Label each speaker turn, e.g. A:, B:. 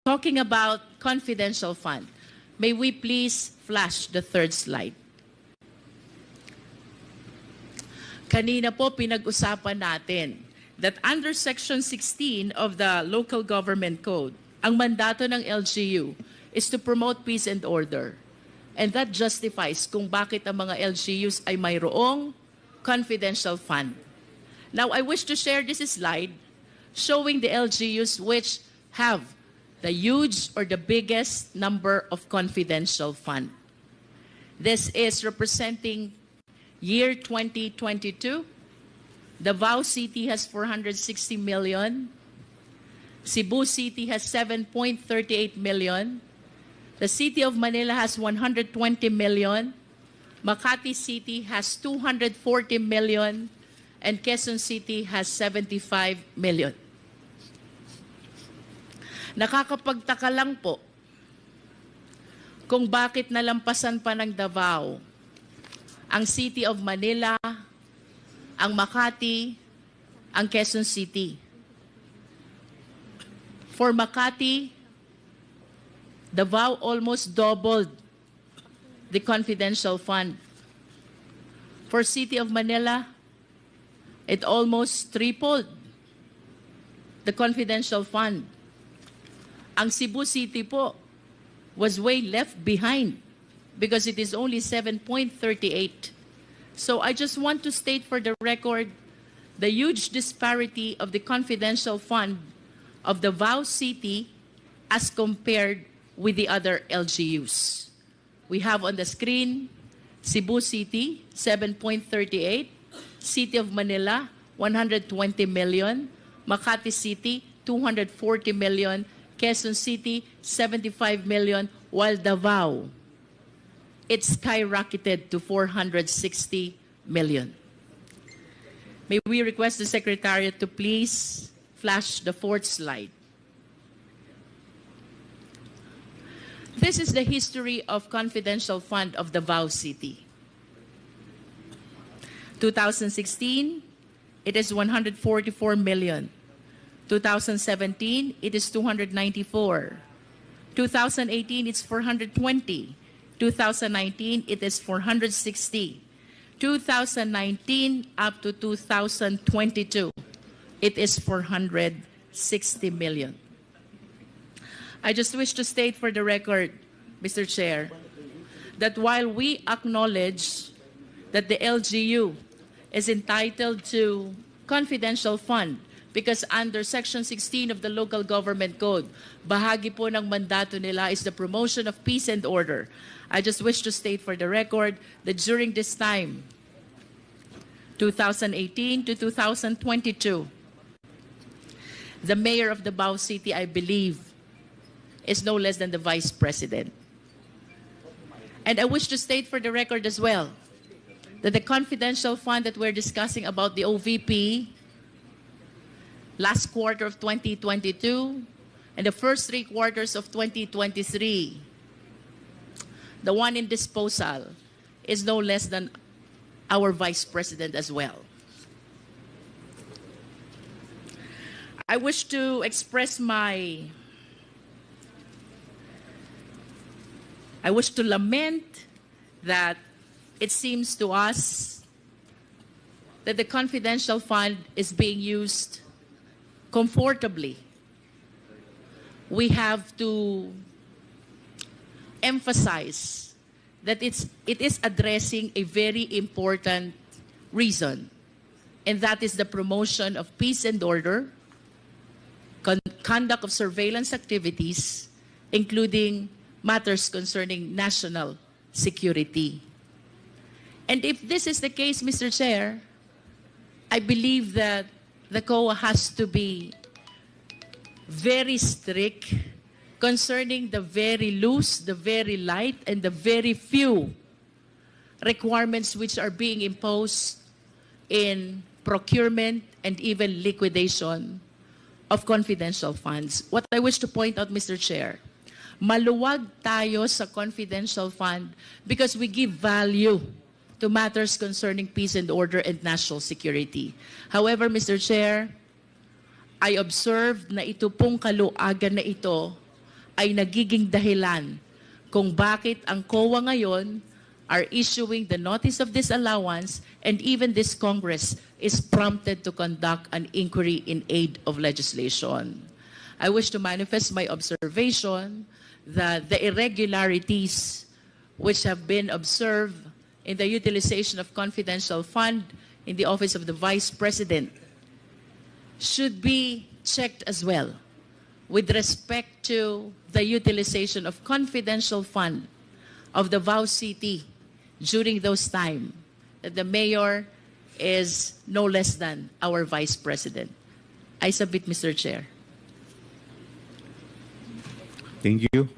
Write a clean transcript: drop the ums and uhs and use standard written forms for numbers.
A: talking about confidential fund, may we please flash the third slide? Kanina po pinag-usapan natin that under Section 16 of the Local Government Code, ang mandato ng LGU is to promote peace and order. And that justifies kung bakit ang mga LGUs ay mayroong confidential fund. Now, I wish to share this slide showing the LGUs which have the huge or the biggest number of confidential fund. This is representing year 2022. Davao City has 460 million. Cebu City has 7.38 million. The City of Manila has 120 million. Makati City has 240 million. And Quezon City has 75 million. Nakakapagtaka lang po kung bakit nalampasan pa ng Davao ang City of Manila, ang Makati, ang Quezon City. For Makati, Davao almost doubled the confidential fund. For City of Manila, it almost tripled the confidential fund. Ang Cebu City po was way left behind because it is only 7.38. So I just want to state for the record the huge disparity of the confidential fund of Davao City as compared with the other LGUs. We have on the screen Cebu City, 7.38, City of Manila, 120 million, Makati City, 240 million, Quezon City, 75 million, while Davao, it skyrocketed to 460 million. May we request the Secretariat to please flash the fourth slide. This is the history of confidential fund of Davao City. 2016, it is 144 million. 2017, it is 294. 2018, it's 420. 2019, it is 460. 2019 up to 2022, it is 460 million. I just wish to state for the record, Mr. Chair, that while we acknowledge that the LGU is entitled to confidential fund because under Section 16 of the Local Government Code, bahagi po ng mandato nila is the promotion of peace and order. I just wish to state for the record that during this time, 2018 to 2022, the mayor of Davao City, I believe, is no less than the vice president. And I wish to state for the record as well that the confidential fund that we're discussing about the OVP last quarter of 2022 and the first 3 quarters of 2023, the one in disposal is no less than our vice president as well. I wish to express I wish to lament that it seems to us that the confidential fund is being used comfortably. We have to emphasize that it is addressing a very important reason, and that is the promotion of peace and order, conduct of surveillance activities, including matters concerning national security. And if this is the case, Mr. Chair, I believe that the COA has to be very strict concerning the very loose, the very light, and the very few requirements which are being imposed in procurement and even liquidation of confidential funds. What I wish to point out, Mr. Chair, maluwag tayo sa confidential fund because we give value to matters concerning peace and order and national security. However, Mr. Chair, I observed na ito pong kaluagan na ito ay nagiging dahilan kung bakit ang COA ngayon are issuing the notice of disallowance, and even this Congress is prompted to conduct an inquiry in aid of legislation. I wish to manifest my observation that the irregularities which have been observed in the utilization of confidential fund in the office of the Vice President should be checked as well with respect to the utilization of confidential fund of the VAU City during those time that the mayor is no less than our Vice President. I submit, Mr. Chair.
B: Thank you.